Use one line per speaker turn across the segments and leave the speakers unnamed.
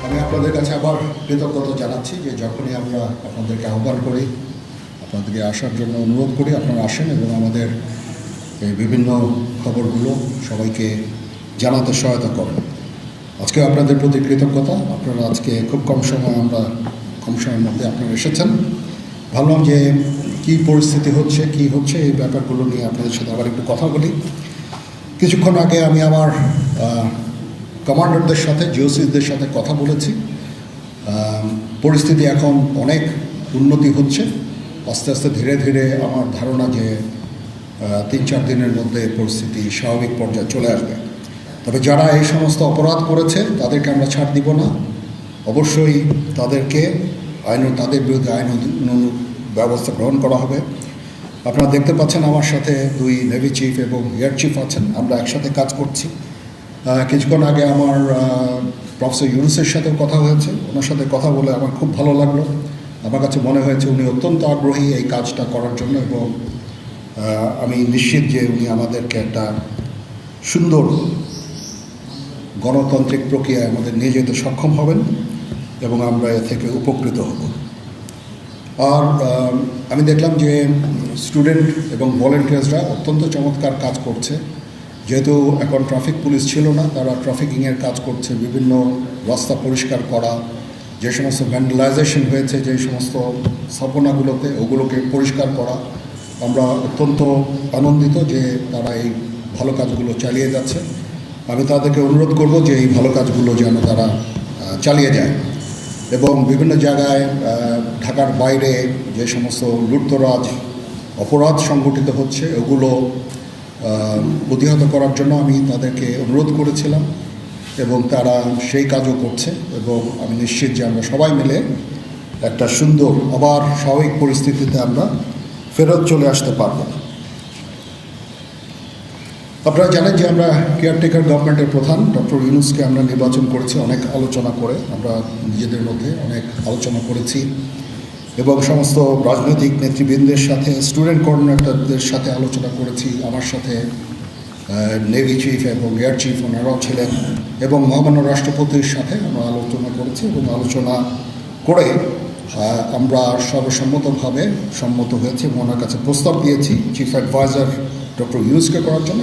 আমি আপনাদের কাছে আবার কৃতজ্ঞতা জানাচ্ছি যে যখনই আমরা আপনাদেরকে আহ্বান করি, আপনাদেরকে আসার জন্য অনুরোধ করি, আপনারা আসেন এবং আমাদের এই বিভিন্ন খবরগুলো সবাইকে জানাতে সহায়তা করেন। আজকে আপনাদের প্রতি কৃতজ্ঞতা। আপনারা আজকে খুব কম সময়ের মধ্যে আপনারা এসেছেন। ভাবলাম যে কী পরিস্থিতি হচ্ছে, কি হচ্ছে, এই ব্যাপারগুলো নিয়ে আপনাদের সাথে আবার একটু কথা বলি। কিছুক্ষণ আগে আমি আমার কমান্ডারদের সাথে, জিওসিদের সাথে কথা বলেছি। পরিস্থিতি এখন অনেক উন্নতি হচ্ছে। আস্তে আস্তে ধীরে ধীরে আমার ধারণা যে 3-4 দিনের মধ্যে পরিস্থিতি স্বাভাবিক পর্যায়ে চলে আসবে। তবে যারা এই সমস্ত অপরাধ করেছে তাদেরকে আমরা ছাড় দিব না। অবশ্যই তাদের বিরুদ্ধে আইন ব্যবস্থা গ্রহণ করা হবে। আপনারা দেখতে পাচ্ছেন আমার সাথে 2 নেভি চিফ এবং এয়ার চিফ আছেন। আমরা একসাথে কাজ করছি। কিছুক্ষণ আগে আমার প্রফেসর ইউনুসের সাথেও কথা হয়েছে। ওনার সাথে কথা বলে আমার খুব ভালো লাগলো। আমার কাছে মনে হয়েছে উনি অত্যন্ত আগ্রহী এই কাজটা করার জন্য, এবং আমি নিশ্চিত যে উনি আমাদেরকে একটা সুন্দর গণতান্ত্রিক প্রক্রিয়ায় আমাদের নিয়ে যেতে সক্ষম হবেন এবং আমরা এ থেকে উপকৃত হব। আর আমি দেখলাম যে স্টুডেন্ট এবং ভলেন্টিয়ার্সরা অত্যন্ত চমৎকার কাজ করছে। যেহেতু এখন ট্রাফিক পুলিশ ছিল না, তারা ট্রাফিকিংয়ের কাজ করছে, বিভিন্ন রাস্তা পরিষ্কার করা, যে সমস্ত ভ্যান্ডালাইজেশন হয়েছে যে সমস্ত স্থাপনাগুলোতে, ওগুলোকে পরিষ্কার করা। আমরা অত্যন্ত আনন্দিত যে তারা এই ভালো কাজগুলো চালিয়ে যাচ্ছে। আমি তাদেরকে অনুরোধ করব যে এই ভালো কাজগুলো যেন তারা চালিয়ে যায় এবং বিভিন্ন জায়গায় ঢাকার বাইরে যে সমস্ত লুটতরাজ অপরাধ সংগঠিত হচ্ছে ওগুলো প্রতিহত করার জন্য আমি তাদেরকে অনুরোধ করেছিলাম এবং তারা সেই কাজও করছে। এবং আমি নিশ্চিত যে আমরা সবাই মিলে একটা সুন্দর আবার স্বাভাবিক পরিস্থিতিতে আমরা ফেরত চলে আসতে পারব। আপনারা জানেন যে আমরা কেয়ারটেকার গভর্নমেন্টের প্রধান ডক্টর ইউনুসকে আমরা নির্বাচন করেছি অনেক আলোচনা করে। আমরা নিজেদের মধ্যে অনেক আলোচনা করেছি এবং সমস্ত রাজনৈতিক নেতৃবৃন্দের সাথে, স্টুডেন্ট কোঅর্ডিনেটরদের সাথে আলোচনা করেছি। আমার সাথে নেভি চিফ এবং এয়ার চিফ ওনারাও ছিলেন এবং মহামান্য রাষ্ট্রপতির সাথে আমরা আলোচনা করেছি এবং আলোচনা করে আমরা সর্বসম্মতভাবে সম্মত হয়েছি এবং ওনার কাছে প্রস্তাব দিয়েছি চিফ অ্যাডভাইজার ডক্টর ইউনুসকে করার জন্য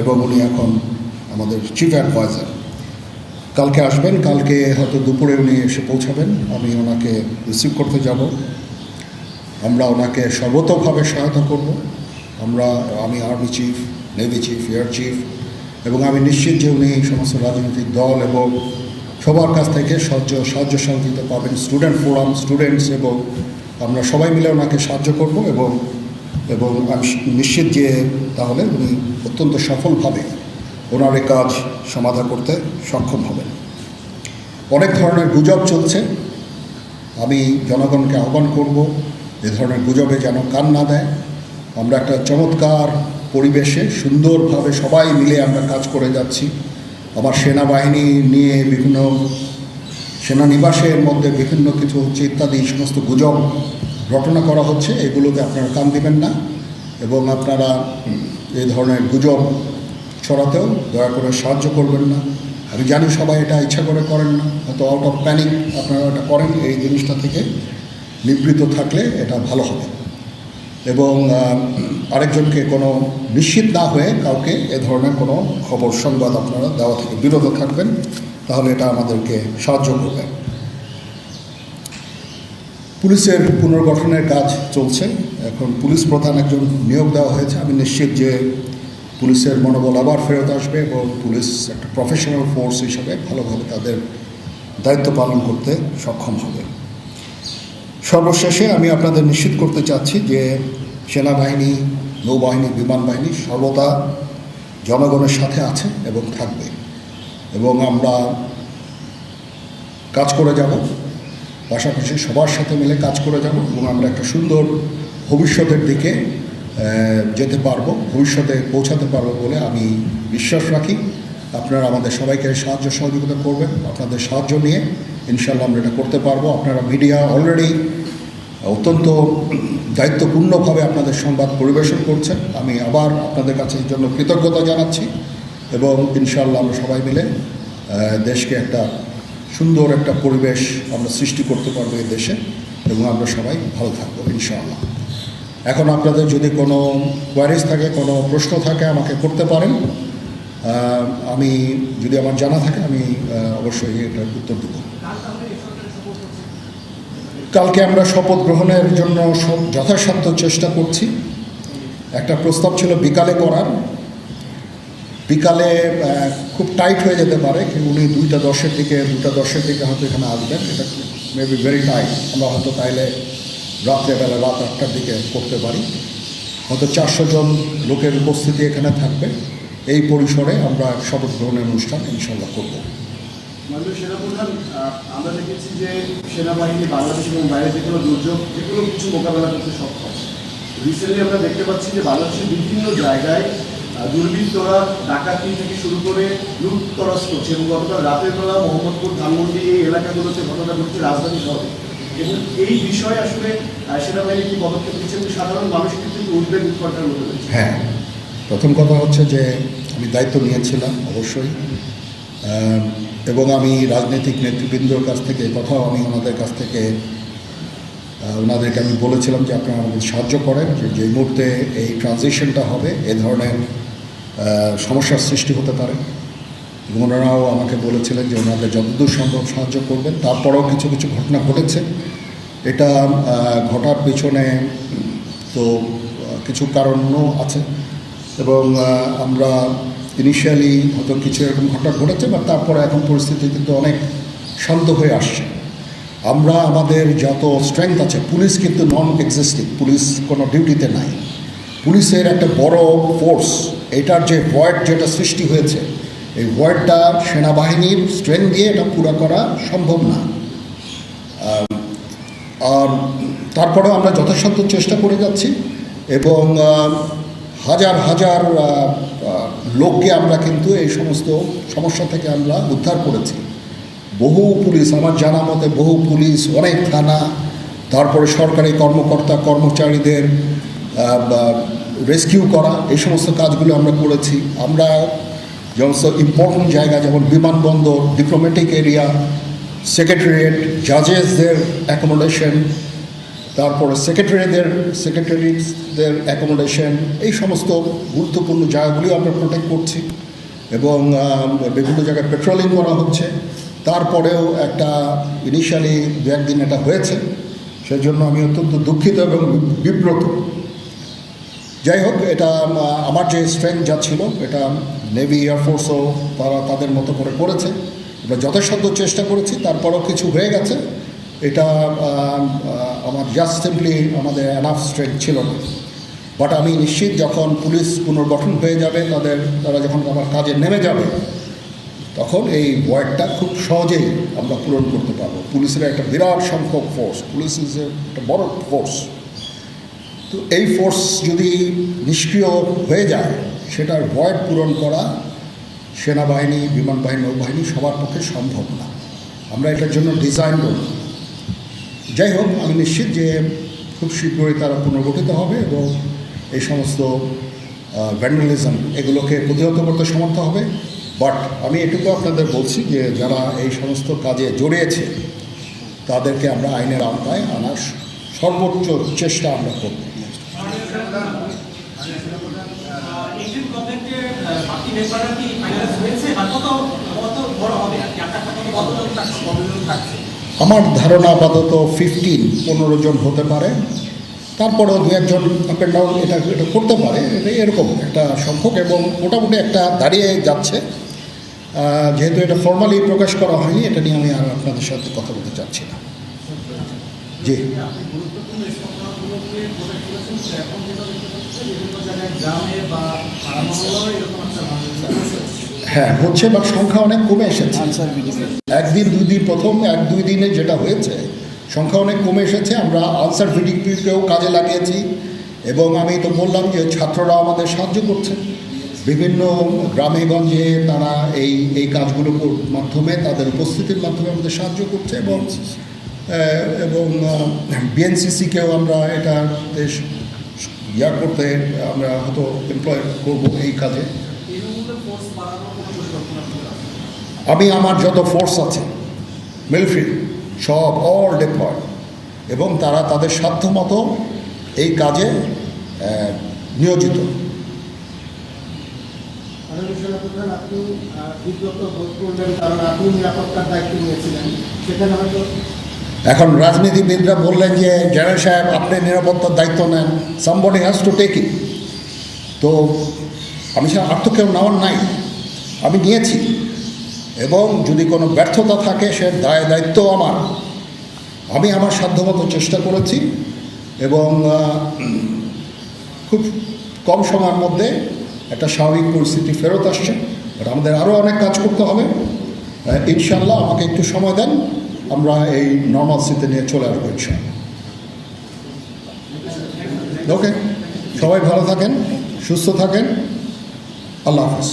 এবং উনি এখন আমাদের চিফ অ্যাডভাইজার। কালকে আসবেন, কালকে হয়তো দুপুরে উনি এসে পৌঁছাবেন। আমি ওনাকে রিসিভ করতে যাব। আমরা ওনাকে সর্বতোভাবে সহায়তা করব। আমি army chief, navy chief, air chief, এবং আমি নিশ্চিত যে উনি সমস্ত রাজনৈতিক দল এবং সবার কাছ থেকে সাহায্য সহযোগিতা পাবেন। স্টুডেন্ট ফোরাম, স্টুডেন্টস, এবং আমরা সবাই মিলে ওনাকে সাহায্য করব এবং আমি নিশ্চিত যে তাহলে উনি অত্যন্ত সফলভাবে ওনার এই কাজ সমাধা করতে সক্ষম হবেন। অনেক ধরনের গুজব চলছে। আমি জনগণকে আহ্বান করব এ ধরনের গুজবে যেন কান না দেয়। আমরা একটা চমৎকার পরিবেশে সুন্দরভাবে সবাই মিলে আমরা কাজ করে যাচ্ছি। আবার সেনাবাহিনী নিয়ে বিভিন্ন সেনানিবাসের মধ্যে বিভিন্ন কিছু হচ্ছে ইত্যাদি সমস্ত গুজব রটনা করা হচ্ছে। এগুলোকে আপনারা কান দিবেন না এবং আপনারা এই ধরনের গুজব ছড়াতেও দয়া করে সাহায্য করবেন না। আমি জানি সবাই এটা ইচ্ছা করে করেন না, হয়তো আউট অফ প্যানিক আপনারা এটা করেন। এই জিনিসটা থেকে নিবৃত্ত থাকলে এটা ভালো হবে এবং আরেকজনকে কোনো নিশ্চিত না হয়ে কাউকে এ ধরনের কোনো খবর সংবাদ আপনারা দেওয়া থেকে বিরত থাকবেন, তাহলে এটা আমাদেরকে সাহায্য করবে। পুলিশের পুনর্গঠনের কাজ চলছে। এখন পুলিশ প্রধান একজন নিয়োগ দেওয়া হয়েছে। আমি নিশ্চিত যে পুলিশের মনোবল আবার ফেরত আসবে এবং পুলিশ একটা প্রফেশনাল ফোর্স হিসাবে ভালোভাবে তাদের দায়িত্ব পালন করতে সক্ষম হবে। সর্বশেষে আমি আপনাদের নিশ্চিত করতে চাচ্ছি যে সেনাবাহিনী, নৌবাহিনী, বিমান বাহিনী সর্বদা জনগণের সাথে আছে এবং থাকবে এবং আমরা কাজ করে যাব, পাশাপাশি সবার সাথে মিলে কাজ করে যাব এবং আমরা একটা সুন্দর ভবিষ্যতের দিকে যেতে পারবো, ভবিষ্যতে পৌঁছাতে পারবো বলে আমি বিশ্বাস রাখি। আপনারা আমাদের সবাইকে সাহায্য সহযোগিতা করবেন। আপনাদের সাহায্য নিয়ে ইনশাআল্লাহ আমরা এটা করতে পারবো। আপনারা মিডিয়া অলরেডি অত্যন্ত দায়িত্বপূর্ণভাবে আপনাদের সংবাদ পরিবেশন করছেন। আমি আবার আপনাদের কাছে এই জন্য কৃতজ্ঞতা জানাচ্ছি এবং ইনশাআল্লাহ আমরা সবাই মিলে দেশকে একটা সুন্দর একটা পরিবেশ আমরা সৃষ্টি করতে পারবো এই দেশে এবং আমরা সবাই ভালো থাকবো ইনশাআল্লাহ। এখন আপনাদের যদি কোনো কোয়ারিজ থাকে, কোনো প্রশ্ন থাকে আমাকে করতে পারেন। আমি যদি আমার জানা থাকে আমি অবশ্যই এটার উত্তর দেব। কালকে আমরা শপথ গ্রহণের জন্য যথাসাধ্য চেষ্টা করছি। একটা প্রস্তাব ছিল বিকালে করার, বিকালে খুব টাইট হয়ে যেতে পারে, কিন্তু উনি 2:10 দিকে হয়তো এখানে আসবেন। এটা মেবি ভেরি টাইট। আমরা হয়তো তাইলে রাত্রেবেলা রাত 8টার দিকে করতে পারি। হয়তো 400 জন লোকের উপস্থিতি এখানে থাকবে। এই পরিসরে আমরা শপথ গ্রহণের অনুষ্ঠান ইনশাল্লাহ করব।
মাননীয় সেনাপ্রধান, আমরা দেখেছি যে সেনাবাহিনী বাংলাদেশ এবং বাইরে যে কোনো দুর্যোগ যে কোনো কিছু মোকাবেলা করতে সক্ষম। রিসেন্টলি আমরা দেখতে পাচ্ছি যে বাংলাদেশের বিভিন্ন জায়গায় দুর্বৃত্তরা ডাকাতি থেকে শুরু করে লুটতরাজ করছে এবং গতকাল রাতের বেলা মোহাম্মদপুর, ধানমন্ডি এই এলাকাগুলোতে ঘটনা ঘটছে রাজধানী শহরে। এবং এই বিষয়ে আসলে সেনাবাহিনী কি পদক্ষেপ নিচ্ছে এবং সাধারণ মানুষ কিন্তু উদ্বেগ উৎকণ্ঠার মধ্যে রয়েছে?
হ্যাঁ, প্রথম কথা হচ্ছে যে আমি দায়িত্ব নিয়েছিলাম অবশ্যই, এবং আমি রাজনৈতিক নেতৃবৃন্দর কাছ থেকে কথাও আমি ওনাদের কাছ থেকে ওনাদেরকে আমি বলেছিলাম যে আপনারা আমাদের সাহায্য করেন, যে মুহূর্তে এই ট্রানজিশনটা হবে এ ধরনের সমস্যার সৃষ্টি হতে পারে। এবং ওনারাও আমাকে বলেছিলেন যে ওনাদের যতদূর সম্ভব সাহায্য করবেন। তারপরেও কিছু কিছু ঘটনা ঘটেছে। এটা ঘটার পিছনে তো কিছু কারণও আছে এবং আমরা ইনিশিয়ালি হয়তো কিছু এরকম ঘটনা ঘটেছে, বা তারপরে এখন পরিস্থিতি কিন্তু অনেক শান্ত হয়ে আসছে। আমরা আমাদের যত স্ট্রেংথ আছে, পুলিশ কিন্তু নন এক্সিস্টিং, পুলিশ কোনো ডিউটিতে নাই। পুলিশের একটা বড় ফোর্স, এটার যে ভয়েড যেটা সৃষ্টি হয়েছে, এই ভয়েডটা সেনাবাহিনীর স্ট্রেংথ দিয়ে এটা পুরো করা সম্ভব না। আর তারপরেও আমরা যথাসাধ্য চেষ্টা করে যাচ্ছি এবং হাজার হাজার লোককে আমরা কিন্তু এই সমস্ত সমস্যা থেকে আমরা উদ্ধার করেছি। বহু পুলিশ, আমার জানা মতে বহু পুলিশ, অনেক থানা, তারপরে সরকারি কর্মকর্তা কর্মচারীদের রেস্কিউ করা, এই সমস্ত কাজগুলো আমরা করেছি। আমরা সমস্ত ইম্পর্টেন্ট জায়গা যেমন বিমানবন্দর, ডিপ্লোম্যাটিক এরিয়া, সেক্রেটারিয়েট, জাজেসদের অ্যাকোমোডেশন, তারপরে সেক্রেটারিদের অ্যাকোমোডেশন, এই সমস্ত গুরুত্বপূর্ণ জায়গাগুলি আমরা প্রোটেক্ট করছি এবং বিভিন্ন জায়গায় পেট্রোলিং করা হচ্ছে। তারপরেও একটা ইনিশিয়ালি 2-1 দিন এটা হয়েছে, সেজন্য আমি অত্যন্ত দুঃখিত এবং বিব্রত। যাই হোক, এটা আমার যে স্ট্রেংথ যা ছিল এটা নেভি, এয়ারফোর্সও তারা তাদের মতো করে করেছে। আমরা যথাসাধ্য চেষ্টা করেছি, তারপরেও কিছু হয়ে গেছে। এটা আমার জাস্ট সিম্পলি আমাদের এনাফ স্ট্রেংথ ছিল না। বাট আমি নিশ্চিত যখন পুলিশ পুনর্গঠন হয়ে যাবে, তারা যখন আমার কাজে নেমে যাবে, তখন এই ভয়েডটা খুব সহজেই আমরা পূরণ করতে পারবো। পুলিশের একটা বিরাট সংখ্যক ফোর্স, পুলিশ ইজ একটা বড় ফোর্স। তো এই ফোর্স যদি নিষ্ক্রিয় হয়ে যায়, সেটার ভয়েড পূরণ করা সেনাবাহিনী, বিমান বাহিনী, নৌবাহিনী সবার পক্ষে সম্ভব না। আমরা এটার জন্য ডিজাইন করব। যাই হোক, আমি নিশ্চিত যে খুব শীঘ্রই তারা পুনর্গঠিত হবে এবং এই সমস্ত ভ্যান্ডালিজম এগুলোকে প্রতিহত করতে সমর্থ হবে। বাট আমি এটুকু আপনাদের বলছি যে যারা এই সমস্ত কাজে জড়িয়েছে তাদেরকে আমরা আইনের আওতায় আনার সর্বোচ্চ চেষ্টা আমরা করব। আমার ধারণা আপাতত 15 জন হতে পারে, তারপরেও 2-1 জন আপ অ্যান্ড ডাউন এটা করতে পারে, এটা এরকম একটা সংখ্যক এবং মোটামুটি একটা দাঁড়িয়ে যাচ্ছে। যেহেতু এটা ফর্মালি প্রকাশ করা হয়নি, এটা নিয়ে আমি আর আপনাদের সাথে কথা বলতে চাচ্ছি না। জি, হ্যাঁ হচ্ছে, বাট সংখ্যা অনেক কমে এসেছে। 1 দিন 2 দিন, প্রথম 1-2 দিনে যেটা হয়েছে সংখ্যা অনেক কমে এসেছে। আমরা আনসার ভিডিপিকেও কাজে লাগিয়েছি এবং আমি তো বললাম যে ছাত্ররা আমাদের সাহায্য করছে বিভিন্ন গ্রামে গঞ্জে। তারা এই কাজগুলোর মাধ্যমে, তাদের উপস্থিতির মাধ্যমে আমাদের সাহায্য করছে এবং বিএনসিসিকেও আমরা এটা করতে আমরা হয়তো এমপ্লয় করব এই কাজে। আমি আমার যত ফোর্স আছে মিলিটারি সব অল ডিপ্লয়েড, এবং তারা তাদের সাধ্যমতো এই কাজে নিয়োজিত।
মাননীয় সেনাপ্রধান, আপনি বিব্রত বোধ করলেন কারণ আপনি নিরাপত্তার দায়িত্ব নিয়েছিলেন, সেখানে হয়তো
এখন রাজনীতিবিদরা বললেন যে জেনারেল সাহেব আপনি নিরাপত্তার দায়িত্ব নেন, somebody has to take it. তো আমি আর তো কেউ নেওয়ার নাই, আমি নিয়েছি, এবং যদি কোনো ব্যর্থতা থাকে সে দায়িত্ব আমার। আমি আমার সাধ্যমতো চেষ্টা করেছি, এবং খুব কম সময়ের মধ্যে একটা স্বাভাবিক পরিস্থিতি ফেরত আসছে। বাট আমাদের আরও অনেক কাজ করতে হবে। ইনশাল্লাহ আমাকে একটু সময় দেন, আমরা এই নর্মালসিতে নিয়ে চলে আসবো ইনশাল্লাহ। ওকে, সবাই ভালো থাকেন, সুস্থ থাকেন, আল্লাহ হাফেজ।